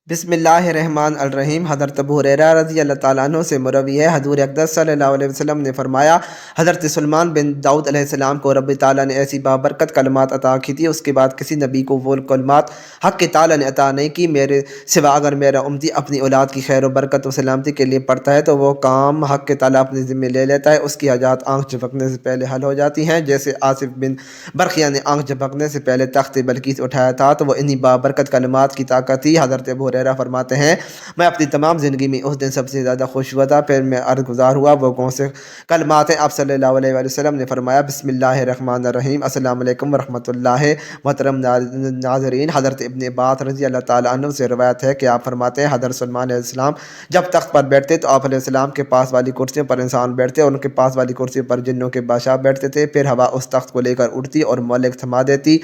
بسم اللہ الرحمن الرحیم۔ حضرت ابو ہریرہ رضی اللہ تعالیٰ عنہ سے مروی ہے، حضور اقدس صلی اللہ علیہ وسلم نے فرمایا، حضرت سلیمان بن داؤد علیہ السلام کو رب تعالیٰ نے ایسی بابرکت کلمات عطا کی تھی، اس کے بعد کسی نبی کو وہ کلمات حق کے تعالیٰ نے عطا نہیں کی۔ میرے سوا اگر میرا امتی اپنی اولاد کی خیر و برکت و سلامتی کے لیے پڑھتا ہے تو وہ کام حق کے تعالیٰ اپنے ذمہ لے لیتا ہے، اس کی حاجات آنکھ جھپکنے سے پہلے حل ہو جاتی ہیں۔ جیسے آصف بن برقیہ نے آنکھ جھپکنے سے پہلے تخت بلقیس اٹھایا تھا تو وہ انہی بابرکت کلمات کی طاقت تھی۔ حضرت ابو ہریرہ فرماتے ہیں، میں اپنی تمام زندگی میں اس دن سب سے زیادہ خوش ہوا تھا، پھر میں عرض گزار ہوا وہ کون سے کلمات ہیں؟ آپ صلی اللہ علیہ وآلہ وسلم نے فرمایا، بسم اللہ الرحمن الرحیم، السلام علیکم ورحمۃ اللہ۔ محترم ناظرین، حضرت ابن عباس رضی اللہ تعالیٰ عنہ سے روایت ہے کہ آپ فرماتے ہیں، حضرت سلیمان علیہ السلام جب تخت پر بیٹھتے تو آپ علیہ السلام کے پاس والی کرسیوں پر انسان بیٹھتے اور ان کے پاس والی کرسیوں پر جنوں کے بادشاہ بیٹھتے تھے، پھر ہوا اس تخت کو لے کر اٹھتی اور ملک تھما دیتی،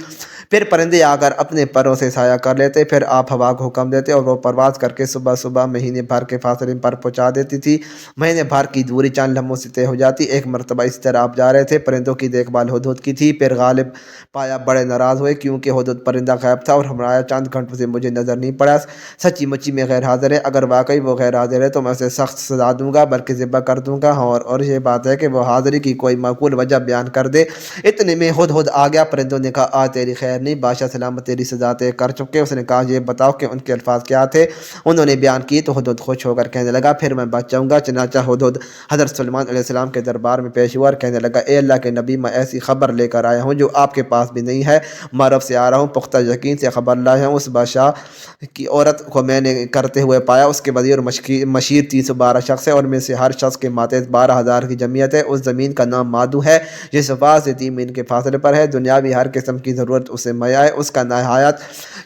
پھر پرندے آ کر اپنے پروں سے سایہ کر لیتے، پھر آپ ہوا کو حکم دیتے اور وہ پرواز کر کے صبح صبح مہینے بھر کے فاصلے پر پہنچا دیتی تھی۔ مہینے بھر کی دوری چند لمحوں سے طے ہو جاتی۔ ایک مرتبہ اس طرح آپ جا رہے تھے، پرندوں کی دیکھ بھال ہدہد کی تھی، پھر غالب پایا بڑے ناراض ہوئے کیونکہ ہدہد پرندہ غائب تھا اور ہمارا چند گھنٹوں سے مجھے نظر نہیں پڑا، سچی مچی میں غیر حاضر ہے، اگر واقعی وہ غیر حاضر ہے تو میں اسے سخت سزا دوں گا بلکہ ذبح کر دوں گا، اور یہ بات ہے کہ وہ حاضری کی کوئی معقول وجہ بیان کر دے۔ اتنے میں ہدہد آ گیا۔ پرندوں نے کہا، آج تیری خیر نہیں، بادشاہ سلامت تیری سزا طے کر چکے۔ اس نے کہا، یہ بتاؤ کہ ان کے الفاظ کیا تھے؟ انہوں نے بیان کی تو ہدہد خوش ہو کر کہنے لگا، پھر میں بچ جاؤں گا۔ چنانچہ ہدہد حضرت سلیمان علیہ السلام کے دربار میں پیش ہوا اور کہنے لگا، اے اللہ کے نبی، میں ایسی خبر لے کر آیا ہوں جو آپ کے پاس بھی نہیں ہے، معرف سے آ رہا ہوں، پختہ یقین سے خبر لایا ہوں۔ اس بادشاہ کی عورت کو میں نے کرتے ہوئے پایا، اس کے وزیر اور مشیر 312 شخص ہے اور میں سے ہر شخص کے ماتحت 12,000 کی جمعیت ہے۔ اس زمین کا نام مادو ہے، یہ صفا سے 3 میل کے فاصلے پر ہے، دنیاوی ہر قسم کی ضرورت اسے میسر ہے۔ اس کا نہایت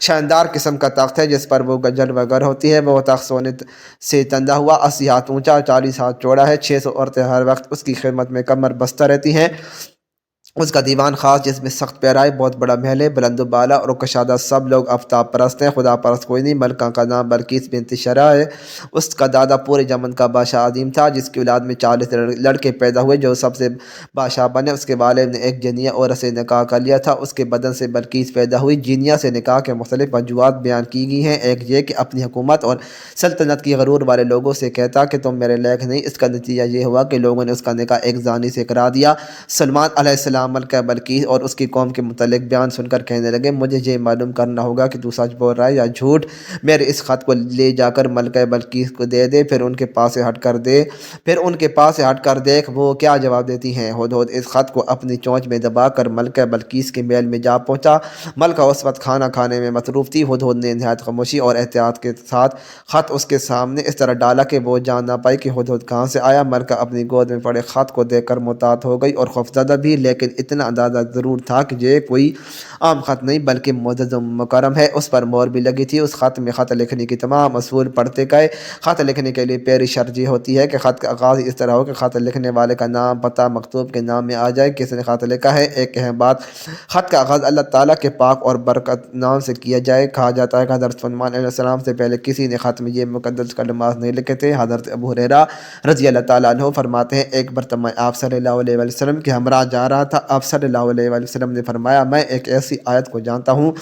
شاندار قسم کا تخت ہے جس پر وہ گجر وگر ہوتی ہے، وہ تخت سونے سے تندہ ہوا، 80 ہاتھ اونچا اور 40 ہاتھ چوڑا ہے۔ 600 عورتیں ہر وقت اس کی خدمت میں کمر بستہ رہتی ہیں۔ اس کا دیوان خاص جس میں سخت پیرائی، بہت بڑا محل ہے، بلند و بالا اور کشادہ، سب لوگ آفتاب پرست ہیں، خدا پرست کوئی نہیں۔ ملکہ کا نام بلقیس بنت شرح ہے، اس کا دادا پورے یمن کا بادشاہ عظیم تھا جس کی اولاد میں 40 لڑکے پیدا ہوئے جو سب سے بادشاہ بنے۔ اس کے والد نے ایک جنیہ عورت سے نکاح کر لیا تھا، اس کے بدن سے بلقیس پیدا ہوئی۔ جنیہ سے نکاح کے مختلف وجوہات بیان کی گئی ہیں، ایک یہ کہ اپنی حکومت اور سلطنت کی غرور والے لوگوں سے کہتا کہ تم میرے لائق نہیں، اس کا نتیجہ یہ ہوا کہ لوگوں نے اس کا نکاح ایک زانی سے کرا دیا۔ سلیمان علیہ السلام ملکہ بلقیس اور اس کی قوم کے متعلق بیان سن کر کہنے لگے، مجھے یہ معلوم کرنا ہوگا کہ تو سچ بول رہا ہے یا جھوٹ، میرے اس خط کو لے جا کر ملکہ بلقیس کو دے دے، پھر ان کے پاس سے ہٹ کر دیکھ وہ کیا جواب دیتی ہیں۔ ہدہد اس خط کو اپنی چونچ میں دبا کر ملکہ بلقیس کے محل میں جا پہنچا۔ ملکہ اس وقت کھانا کھانے میں مصروف تھی۔ ہدہد نے نہایت خاموشی اور احتیاط کے ساتھ خط اس کے سامنے اس طرح ڈالا کہ وہ جان نہ پائی کہ ہدہد کہاں سے آیا۔ ملکہ اپنی گود میں پڑے خط کو دیکھ کر محتاط ہو گئی اور خوفزدہ بھی، لیکن اتنا اندازہ ضرور تھا کہ یہ کوئی عام خط نہیں بلکہ معزز و مکرم ہے۔ اس پر مہر بھی لگی تھی۔ اس خط میں خط لکھنے کی تمام اصول پڑھتے گئے۔ خط لکھنے کے لیے پہلی شرط یہ ہوتی ہے کہ خط کا آغاز اس طرح ہو کہ خط لکھنے والے کا نام پتہ مکتوب کے نام میں آ جائے، کس نے خط لکھا ہے۔ ایک اہم بات، خط کا آغاز اللہ تعالیٰ کے پاک اور برکت نام سے کیا جائے۔ کہا جاتا ہے کہ حضرت سلیمان علیہ السلام سے پہلے کسی نے خط میں یہ مقدس کلمات نہیں لکھے تھے۔ حضرت ابو ہریرہ رضی اللہ تعالیٰ عنہ فرماتے ہیں، ایک مرتبہ میں آپ صلی اللہ علیہ وآلہ وسلم کے ہمراہ جا رہا تھا، آپ صلی اللہ علیہ وآلہ وسلم نے فرمایا، میں ایک ایسی آیت کو جانتا ہوں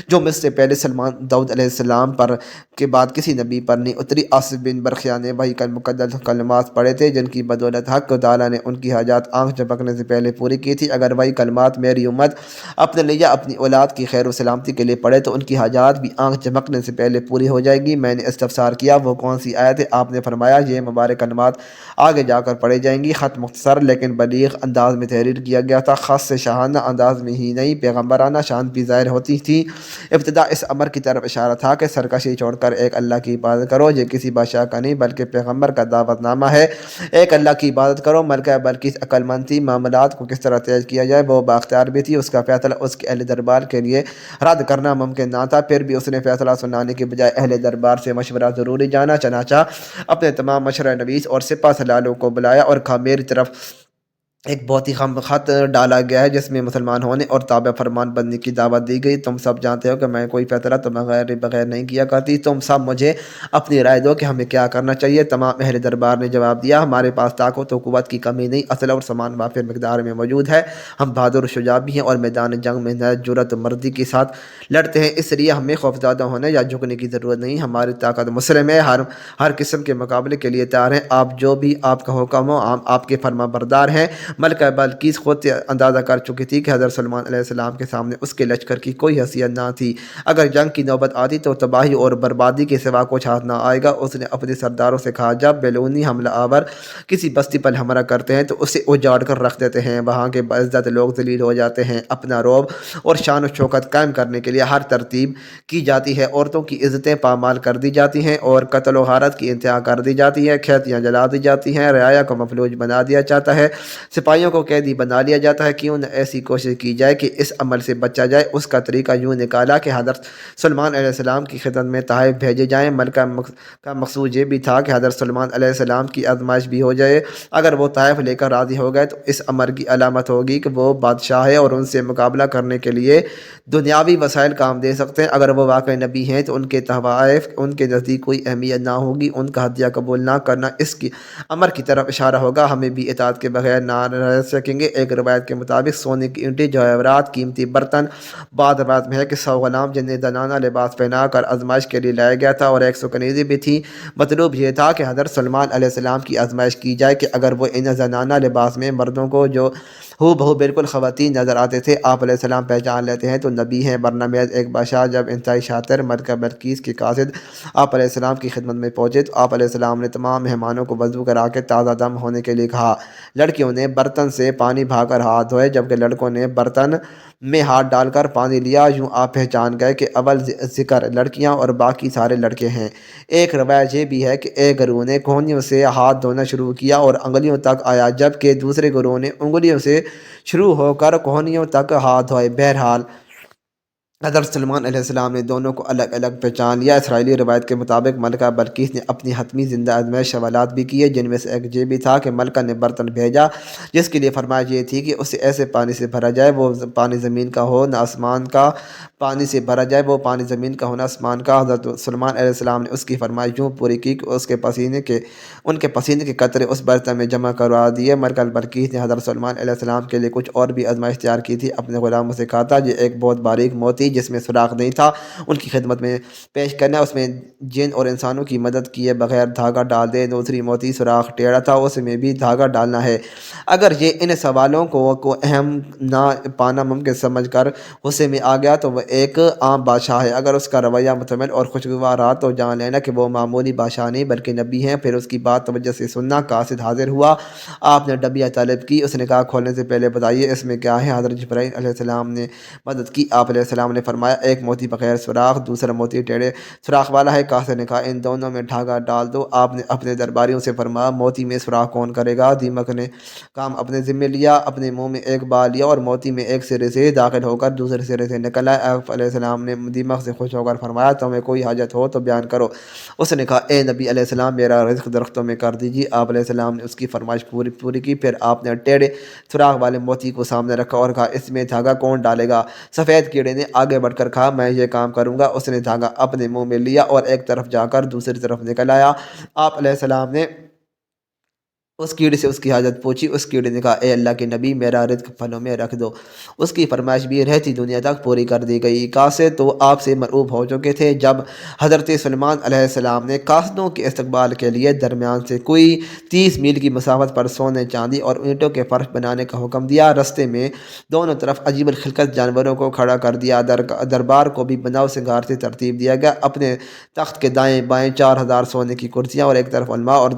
جو مجھ سے پہلے سلیمان داؤد علیہ السلام پر کے بعد کسی نبی پر نہیں اتری۔ آصف بن برقیہ نے وہی مقدس کلمات پڑھے تھے جن کی بدولت حق تعالیٰ نے ان کی حاجات آنکھ جھپکنے سے پہلے پوری کی تھی۔ اگر وہی کلمات میری امت اپنے لیے یا اپنی اولاد کی خیر و سلامتی کے لیے پڑھے تو ان کی حاجات بھی آنکھ جھپکنے سے پہلے پوری ہو جائے گی۔ میں نے استفسار کیا، وہ کون سی آیت ہے؟ آپ نے فرمایا، یہ مبارک کلمات آگے جا کر پڑھی جائیں گی۔ خط مختصر لیکن بلیغ انداز میں تحریر کیا گیا تھا۔ خط سے شاہانہ انداز میں ہی نہیں پیغمبرانہ شان بھی ظاہر ہوتی تھی۔ ابتدا اس امر کی طرف اشارہ تھا کہ سرکشی چھوڑ کر ایک اللہ کی عبادت کرو، یہ کسی بادشاہ کا نہیں بلکہ پیغمبر کا دعوت نامہ ہے۔ ایک اللہ کی عبادت کرو۔ ملکہ بلقیس عقل مند تھی، معاملات کو کس طرح تیز کیا جائے وہ بااختیار بھی تھی۔ اس کا فیصلہ اس کے اہل دربار کے لیے رد کرنا ممکن نہ تھا، پھر بھی اس نے فیصلہ سنانے کے بجائے اہل دربار سے مشورہ ضروری جانا۔ چنانچہ اپنے تمام مشورہ نویس اور سپہ سالاروں کو بلایا اور کہا، میری طرف ایک بہت ہی خام خط ڈالا گیا ہے جس میں مسلمان ہونے اور تابع فرمان بننے کی دعوت دی گئی۔ تم سب جانتے ہو کہ میں کوئی فیصلہ تمہیں بغیر نہیں کیا کرتی، تم سب مجھے اپنی رائے دو کہ ہمیں کیا کرنا چاہیے۔ تمام اہل دربار نے جواب دیا، ہمارے پاس طاقت و قوت کی کمی نہیں، اسلحہ اور سامان وافر مقدار میں موجود ہے، ہم بہادر و شجاع بھی ہیں اور میدان جنگ میں نہایت جرأت و مردی کے ساتھ لڑتے ہیں، اس لیے ہمیں خوفزدہ ہونے یا جھکنے کی ضرورت نہیں، ہماری طاقت مسلم ہے، ہر قسم کے مقابلے کے لیے تیار ہیں، آپ جو بھی آپ کا حکم ہو ہم آپ کے فرما بردار ہیں۔ ملکہ بلقیس خود اندازہ کر چکی تھی کہ حضرت سلیمان علیہ السلام کے سامنے اس کے لشکر کی کوئی حیثیت نہ تھی، اگر جنگ کی نوبت آتی تو تباہی اور بربادی کے سوا کچھ ہاتھ نہ آئے گا۔ اس نے اپنے سرداروں سے کہا، جب بیلونی حملہ آور کسی بستی پر حملہ کرتے ہیں تو اسے اجاڑ کر رکھ دیتے ہیں، وہاں کے باعزت لوگ ذلیل ہو جاتے ہیں، اپنا رعب اور شان و شوکت قائم کرنے کے لیے ہر ترتیب کی جاتی ہے، عورتوں کی عزتیں پامال کر دی جاتی ہیں اور قتل و غارت کی انتہا کر دی جاتی ہے، کھیتیاں جلا دی جاتی ہیں، رعایا کو مفلوج بنا دیا جاتا ہے، سپاہیوں کو قیدی بنا لیا جاتا ہے۔ کیوں نہ ایسی کوشش کی جائے کہ اس عمل سے بچا جائے۔ اس کا طریقہ یوں نکالا کہ حضرت سلیمان علیہ السلام کی خدمت میں تحائف بھیجے جائیں۔ ملکہ کا مقصود یہ بھی تھا کہ حضرت سلیمان علیہ السلام کی آزمائش بھی ہو جائے، اگر وہ تحائف لے کر راضی ہو گئے تو اس امر کی علامت ہوگی کہ وہ بادشاہ ہے اور ان سے مقابلہ کرنے کے لیے دنیاوی وسائل کام دے سکتے ہیں، اگر وہ واقعی نبی ہیں تو ان کے تحائف ان کے نزدیک کوئی اہمیت نہ ہوگی، ان کا ہدیہ قبول نہ کرنا اس کی امر کی طرف اشارہ ہوگا، ہمیں بھی اطاعت کے بغیر نہ رہ سکیں گے۔ ایک روایت کے مطابق سونے کی اینٹیں، جواہرات، قیمتی برتن، بعض روایت میں ہے کہ 100 غلام جنہیں زنانہ لباس پہنا کر آزمائش کے لیے لایا گیا تھا اور 100 کنیزیں بھی تھیں۔ مطلوب یہ تھا کہ حضرت سلیمان علیہ السلام کی آزمائش کی جائے کہ اگر وہ ان زنانہ لباس میں مردوں کو جو ہو بہو بالکل خواتین نظر آتے تھے آپ علیہ السلام پہچان لیتے ہیں تو نبی ہیں، ورنہ محض ایک بادشاہ۔ جب انتہائی شاطر ملکہ بلقیس کے قاصد آپ علیہ السلام کی خدمت میں پہنچے تو آپ علیہ السلام نے تمام مہمانوں کو وضو کرا کے تازہ دم ہونے کے لیے کہا۔ لڑکیوں نے برتن سے پانی بھا کر ہاتھ دھوئے جبکہ لڑکوں نے برتن میں ہاتھ ڈال کر پانی لیا، یوں آپ پہچان گئے کہ اول ذکر لڑکیاں اور باقی سارے لڑکے ہیں۔ ایک روایت یہ بھی ہے کہ ایک گروہ نے کوہنیوں سے ہاتھ دھونا شروع کیا اور انگلیوں تک آیا، جبکہ دوسرے گروہ نے انگلیوں سے شروع ہو کر کوہنیوں تک ہاتھ دھوئے۔ بہرحال حضرت سلیمان علیہ السلام نے دونوں کو الگ الگ پہچان لیا۔ اسرائیلی روایت کے مطابق ملکہ بلقیس نے اپنی حتمی زندہ آزمائش سوالات بھی کیے، جن میں سے ایک یہ بھی تھا کہ ملکہ نے برتن بھیجا جس کے لیے فرمائش یہ تھی کہ اسے ایسے پانی سے بھرا جائے وہ پانی زمین کا ہو نہ آسمان کا، پانی سے بھرا جائے وہ پانی زمین کا ہو نہ آسمان کا۔ حضرت سلیمان علیہ السلام نے اس کی فرمائش یوں پوری کی کہ ان کے پسینے کے قطرے اس برتن میں جمع کروا دیے۔ ملکہ بلقیس نے حضرت سلیمان علیہ السلام کے لیے کچھ اور بھی آزمائش تیار کی تھی، اپنے غلاموں سے کہا تھا، یہ ایک بہت باریک موتی جس میں سراخ نہیں تھا ان کی خدمت میں پیش کرنا، اس میں جن اور انسانوں کی مدد کیے بغیر دھاگا ڈال دے۔ دوسری موتی سراخ ٹیڑھا تھا، اس میں بھی دھاگا ڈالنا ہے۔ اگر یہ ان سوالوں کو اہم نہ پانا ممکن سمجھ کر غصے میں آ گیا تو وہ ایک عام بادشاہ ہے، اگر اس کا رویہ مطمئن اور خوشگوار رہا تو جان لینا کہ وہ معمولی بادشاہ نہیں بلکہ نبی ہیں۔ پھر اس کی بات توجہ سے سننا۔ قاصد حاضر ہوا، آپ نے ڈبیا طلب کی، اس نے کہا، کھولنے سے پہلے بتائیے اس میں کیا ہے۔ حضرت جبرائیل علیہ السلام نے مدد کی، آپ علیہ السلام نے فرمایا، ایک موتی بغیر سوراخ، دوسرا موتی ٹیڑھے سوراخ والا ہے۔ قاصد نے کہا، ان دونوں میں دھاگا ڈال دو۔ آپ نے اپنے درباریوں سے فرمایا، موتی میں سوراخ کون کرے گا؟ دیمک نے کام اپنے ذمے لیا، اپنے منہ میں ایک بال لیا اور موتی میں ایک سرے سے داخل ہو کر دوسرے سرے سے نکل آیا۔ آپ علیہ السلام نے دیمک سے خوش ہو کر فرمایا، تمہیں کوئی حاجت ہو تو بیان کرو۔ اس نے کہا، اے نبی علیہ السلام، میرا رزق درختوں میں کر دیجیے۔ آپ علیہ السلام نے اس کی فرمائش پوری کی، پھر آپ نے ٹیڑھے سوراخ والے موتی کو سامنے رکھا اور کہا، اس میں دھاگا کون ڈالے گا؟ سفید کیڑے نے آگے بڑھ کر کہا، میں یہ کام کروں گا۔ اس نے دھاگا اپنے منہ میں لیا اور ایک طرف جا کر دوسری طرف نکل آیا۔ آپ علیہ السلام نے اس کیڑے سے اس کی حاجت پوچھی، اس کیڑے نے کہا، اے اللہ کے نبی، میرا رزق پھلوں میں رکھ دو۔ اس کی فرمائش بھی رہتی دنیا تک پوری کر دی گئی۔ قاصد تو آپ سے مرعوب ہو چکے تھے۔ جب حضرت سلیمان علیہ السلام نے قاصدوں کے استقبال کے لیے درمیان سے کوئی 30 میل کی مسافت پر سونے، چاندی اور اینٹوں کے فرش بنانے کا حکم دیا، رستے میں دونوں طرف عجیب الخلقت جانوروں کو کھڑا کر دیا، دربار کو بھی بناؤ سنگار سے ترتیب دیا گیا۔ اپنے تخت کے دائیں بائیں 4000 سونے کی کرسیاں اور ایک طرف علماء اور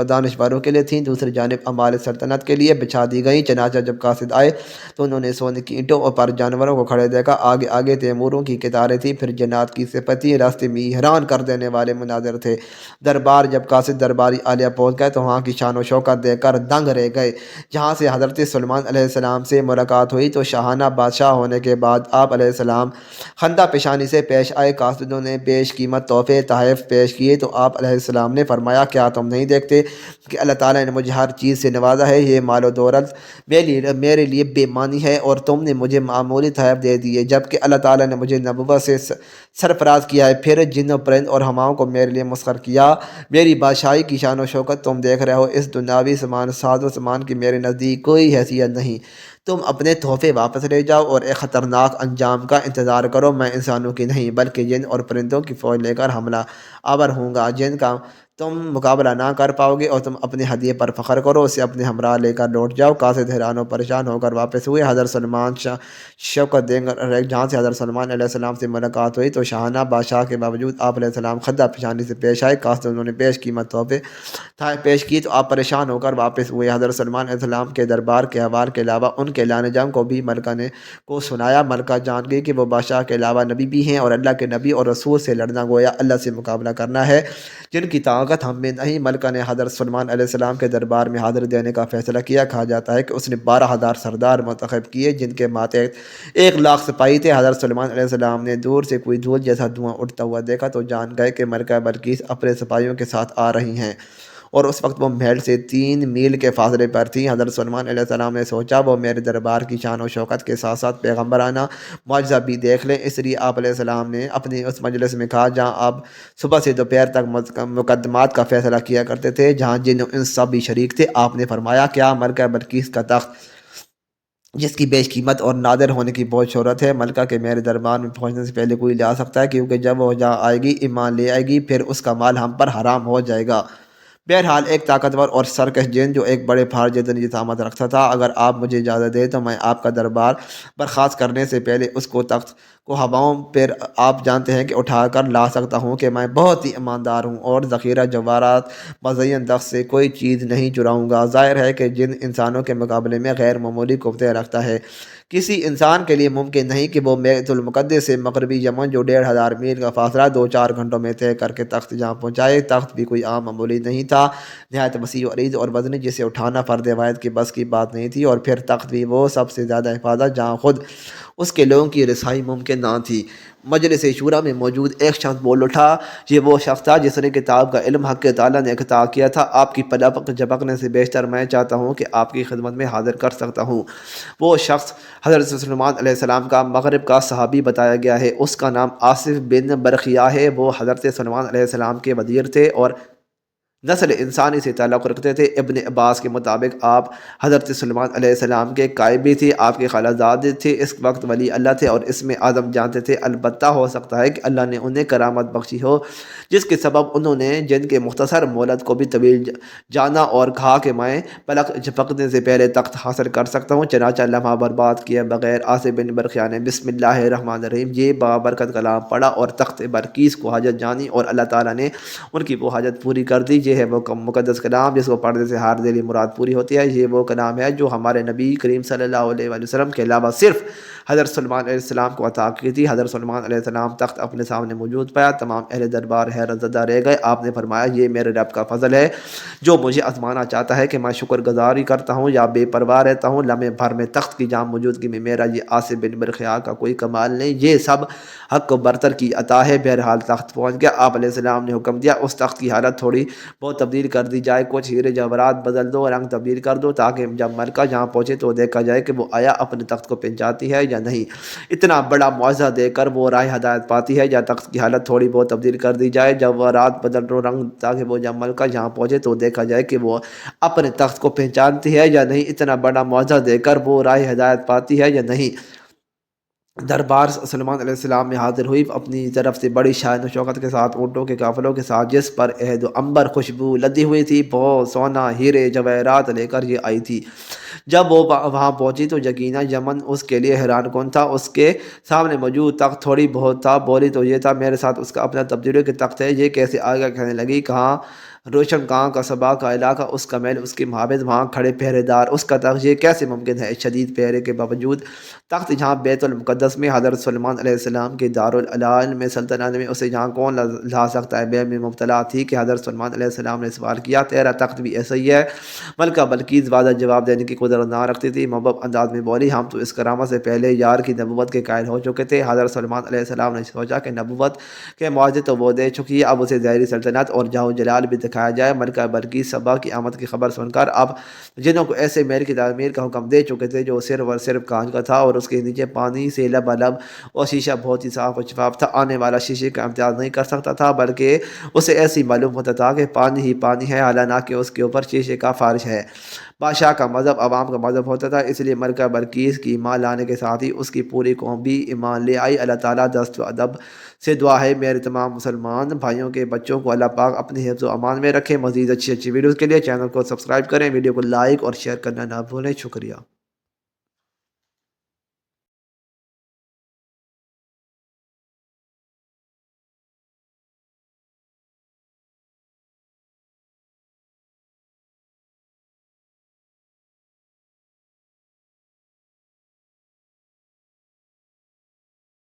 دانشوروں کے لیے تھیں، دوسری جانب اموال سلطنت کے لیے بچھا دی گئیں۔ چنانچہ جب قاصد آئے تو انہوں نے سونے کی اینٹوں پر جانوروں کو کھڑے دیکھا، آگے آگے تیموروں کی قطاریں تھیں، پھر جنات کی صفتیں، راستے میں حیران کر دینے والے مناظر تھے۔ دربار جب قاصد درباری عالیہ پہنچ گئے تو وہاں کی شان و شوکت دیکھ کر دنگ رہ گئے۔ جہاں سے حضرت سلیمان علیہ السلام سے ملاقات ہوئی تو شاہانہ بادشاہ ہونے کے بعد آپ علیہ السلام خندہ پیشانی سے پیش آئے۔ قاصدوں نے بیش قیمت تحفے تحائف پیش کیے تو آپ علیہ السلام نے فرمایا، کیا تم نہیں دیکھتے کہ اللہ تعالیٰ تعالیٰ نے مجھے ہر چیز سے نوازا ہے، یہ مال و دولت میرے لیے بے معنی ہے اور تم نے مجھے معمولی تحائف دے دیے، جبکہ اللہ تعالیٰ نے مجھے نبوت سے سرفراز کیا ہے، پھر جن و پرند اور ہواؤں کو میرے لیے مسخر کیا۔ میری بادشاہی کی شان و شوکت تم دیکھ رہے ہو، اس دنیاوی ساز و سامان کی میرے نزدیک کوئی حیثیت نہیں۔ تم اپنے تحفے واپس لے جاؤ اور ایک خطرناک انجام کا انتظار کرو۔ میں انسانوں کی نہیں بلکہ جن اور پرندوں کی فوج لے کر حملہ آور ہوں گا، جن کا تم مقابلہ نہ کر پاؤ گے، اور تم اپنے ہدیے پر فخر کرو، اسے اپنے ہمراہ لے کر لوٹ جاؤ۔ قاصد حیران و پریشان ہو کر واپس ہوئے۔ حضرت سلمان شوکت دیں کر جہاں سے حضرت سلمان علیہ السلام سے ملاقات ہوئی تو شاہانہ بادشاہ کے باوجود آپ علیہ السلام خدہ پیشانی سے پیش آئے۔ قاصد انہوں نے پیش قیمت تحفے پیش کی تو آپ پریشان ہو کر واپس ہوئے۔ حضرت سلمان علیہ السلام کے دربار کے احوال کے علاوہ ان کے اعلان جنگ کو بھی ملکہ نے کو سنایا۔ ملکہ جان گئی کہ وہ بادشاہ کے علاوہ نبی بھی ہیں اور اللہ کے نبی اور رسول سے لڑنا گویا اللہ سے مقابلہ کرنا ہے، جن کی طاقت ہم میں نہیں۔ ملکہ نے حضرت سلمان علیہ السلام کے دربار میں حاضر دینے کا فیصلہ کیا۔ کہا جاتا ہے کہ اس نے 12,000 سردار منتخب کیے، جن کے ماتحت 1,00,000 سپاہی تھے۔ حضرت سلمان علیہ السلام نے دور سے کوئی دھول جیسا دھواں اٹھتا ہوا دیکھا تو جان گئے کہ ملکہ بلقیس اپنے سپاہیوں کے ساتھ آ رہی ہیں، اور اس وقت وہ محل سے 3 میل کے فاصلے پر تھیں۔ حضرت سلمان علیہ السلام نے سوچا وہ میرے دربار کی شان و شوکت کے ساتھ ساتھ پیغمبرانہ معجزہ بھی دیکھ لیں، اس لیے آپ علیہ السلام نے اپنی اس مجلس میں کہا جہاں آپ صبح سے دوپہر تک مقدمات کا فیصلہ کیا کرتے تھے، جہاں جن و انس سب بھی شریک تھے، آپ نے فرمایا کیا ملکہ بلقیس کا تخت جس کی بیش قیمت اور نادر ہونے کی بہت شہرت ہے، ملکہ کے میرے دربار میں پہنچنے سے پہلے کوئی لا سکتا ہے؟ کیونکہ جب وہ جہاں آئے گی ایمان لے آئے گی، پھر اس کا مال ہم پر حرام ہو جائے گا۔ بہرحال ایک طاقتور اور سرکش جن جو ایک بڑے پھاڑ جتنی جسامت رکھتا تھا، اگر آپ مجھے اجازت دیں تو میں آپ کا دربار برخاست کرنے سے پہلے اس کو تخت کو ہواؤں پر آپ جانتے ہیں کہ اٹھا کر لا سکتا ہوں کہ میں بہت ہی ایماندار ہوں اور ذخیرہ جواہرات مزین تخت سے کوئی چیز نہیں چراؤں گا۔ ظاہر ہے کہ جن انسانوں کے مقابلے میں غیر معمولی قوتیں رکھتا ہے، کسی انسان کے لیے ممکن نہیں کہ وہ بیت المقدس سے مغربی یمن جو 1,500 میل کا فاصلہ 2-4 گھنٹوں میں طے کر کے تخت جہاں پہنچائے۔ تخت بھی کوئی عام معمولی نہیں تھا، نہایت وسیع و عریض اور وزنی، جسے اٹھانا فرد واحد کی بس کی بات نہیں تھی، اور پھر تخت بھی وہ سب سے زیادہ حفاظت جہاں خود اس کے لوگوں کی رسائی ممکن نہ تھی۔ مجلس شورا میں موجود ایک شخص بول اٹھا، یہ وہ شخص تھا جس نے کتاب کا علم حق تعالیٰ نے عطا کیا تھا۔ آپ کی پلک جھپکنے سے بیشتر میں چاہتا ہوں کہ آپ کی خدمت میں حاضر کر سکتا ہوں۔ وہ شخص حضرت سلمان علیہ السلام کا مغرب کا صحابی بتایا گیا ہے، اس کا نام آصف بن برخیہ ہے۔ وہ حضرت سلمان علیہ السلام کے وزیر تھے اور نسل انسانی سے تعلق رکھتے تھے۔ ابن عباس کے مطابق آپ حضرت سلمان علیہ السلام کے قائب بھی تھے، آپ کے خالہ زاد تھے، اس وقت ولی اللہ تھے اور اس میں اعظم جانتے تھے۔ البتہ ہو سکتا ہے کہ اللہ نے انہیں کرامت بخشی ہو جس کے سبب انہوں نے جن کے مختصر مہلت کو بھی طویل جانا اور کہا کہ میں پلک جھپکنے سے پہلے تخت حاصل کر سکتا ہوں۔ چنانچہ لمحہ برباد کیے بغیر آصف بن برخیہ نے بسم اللہ الرحمن الرحیم یہ بابرکت کلام پڑھا اور تخت بلقیس کو حاجت جانی، اور اللہ تعالیٰ نے ان کی وہ حاجت پوری کر دی۔ یہ ہے وہ مقدس کلام جس کو پڑھنے سے ہر دلی مراد پوری ہوتی ہے۔ یہ وہ کلام ہے جو ہمارے نبی کریم صلی اللہ علیہ وسلم کے علاوہ صرف حضرت سلمان علیہ السلام کو عطا کی تھی۔ حضرت سلمان علیہ السلام تخت اپنے سامنے موجود پایا، تمام اہل دربار حیرت زدہ رہ گئے۔ آپ نے فرمایا یہ میرے رب کا فضل ہے جو مجھے آزمانا چاہتا ہے کہ میں شکر گزاری کرتا ہوں یا بے پرواہ رہتا ہوں۔ لمحے بھر میں تخت کی جام موجودگی میں میرا یہ آصف بن برخیہ کا کوئی کمال نہیں، یہ سب حق و برتر کی عطا ہے۔ بہرحال تخت پہنچ گیا۔ آپ علیہ السلام نے حکم دیا اس تخت کی حالت تھوڑی بہت تبدیل کر دی جائے، کچھ ہیرے جواہرات بدل دو، رنگ تبدیل کر دو، تاکہ جب ملکہ جہاں پہنچے تو دیکھا جائے کہ وہ آیا اپنے تخت کو پہچانتی ہے یا نہیں۔ اتنا بڑا معجزہ دیکھ کر وہ راہ ہدایت پاتی ہے یا تخت کی حالت تھوڑی بہت تبدیل کر دی جائے، جواہرات بدل دو، رنگ، تاکہ وہ جب ملکہ جہاں پہنچے تو دیکھا جائے کہ وہ اپنے تخت کو پہچانتی ہے یا نہیں۔ اتنا بڑا معجزہ دیکھ کر وہ راہ ہدایت پاتی ہے یا نہیں۔ دربار سلمان علیہ السلام میں حاضر ہوئی، اپنی طرف سے بڑی شان و شوکت کے ساتھ اونٹوں کے قافلوں کے ساتھ، جس پر عہد و عنبر خوشبو لدی ہوئی تھی، بہت سونا ہیرے جواہرات لے کر یہ آئی تھی۔ جب وہ وہاں پہنچی تو یقیناً یمن اس کے لیے حیران کن تھا۔ اس کے سامنے موجود تخت تھوڑی بہت تھا، بولی تو یہ تھا میرے ساتھ اس کا اپنا تبدیلیوں کے تخت ہے۔ یہ کیسے آگے کہنے لگی، کہاں روشن کہاں کا صبا کا علاقہ، اس کا محل، اس کے محافظ، وہاں کھڑے پہرے دار، اس کا تخت، یہ کیسے ممکن ہے؟ شدید پہرے کے باوجود تخت جہاں بیت المقدس میں حضرت سلمان علیہ السلام کے دارالعلم میں سلطنت میں، اسے جہاں کون لا سکتا ہے؟ بہم میں مبتلا تھی کہ حضرت سلمان علیہ السلام نے سوال کیا، تیرا تخت بھی ایسا ہی ہے؟ ملکہ بلقیس واضح جواب دینے کی قدرت نہ رکھتی تھی، محبب انداز میں بولی، ہم تو اس کرامت سے پہلے یار کی نبوت کے قائل ہو چکے تھے۔ حضرت سلمان علیہ السلام نے سوچا کہ نبوت کے معاوضے تو وہ دے چکی ہے، اب اسے ظاہری سلطنت اور جاہ و جلال بھی دکھایا جائے۔ ملکہ بلقیس سبا کی آمد کی خبر سن کر اب جنوں کو ایسے محل کی تعمیر کا حکم دے چکے تھے جو صرف اور صرف کانچ کا تھا اور اس کے نیچے پانی سے لبالب اور شیشہ بہت ہی صاف اور شفاف تھا۔ آنے والا شیشے کا امتیاز نہیں کر سکتا تھا، بلکہ اسے ایسی معلوم ہوتا تھا کہ پانی ہی پانی ہے، حالانکہ اس کے اوپر شیشے کا فارش ہے۔ بادشاہ کا مذہب عوام کا مذہب ہوتا تھا، اس لیے ملکہ بلقیس کی ایمان لانے کے ساتھ ہی اس کی پوری قوم بھی ایمان لے آئی۔ اللہ تعالیٰ دست و ادب سے دعا ہے میرے تمام مسلمان بھائیوں کے بچوں کو اللہ پاک اپنے حفظ و امان میں رکھے۔ مزید اچھی ویڈیوز کے لیے چینل کو سبسکرائب کریں، ویڈیو کو لائک اور شیئر کرنا نہ بھولیں۔ شکریہ۔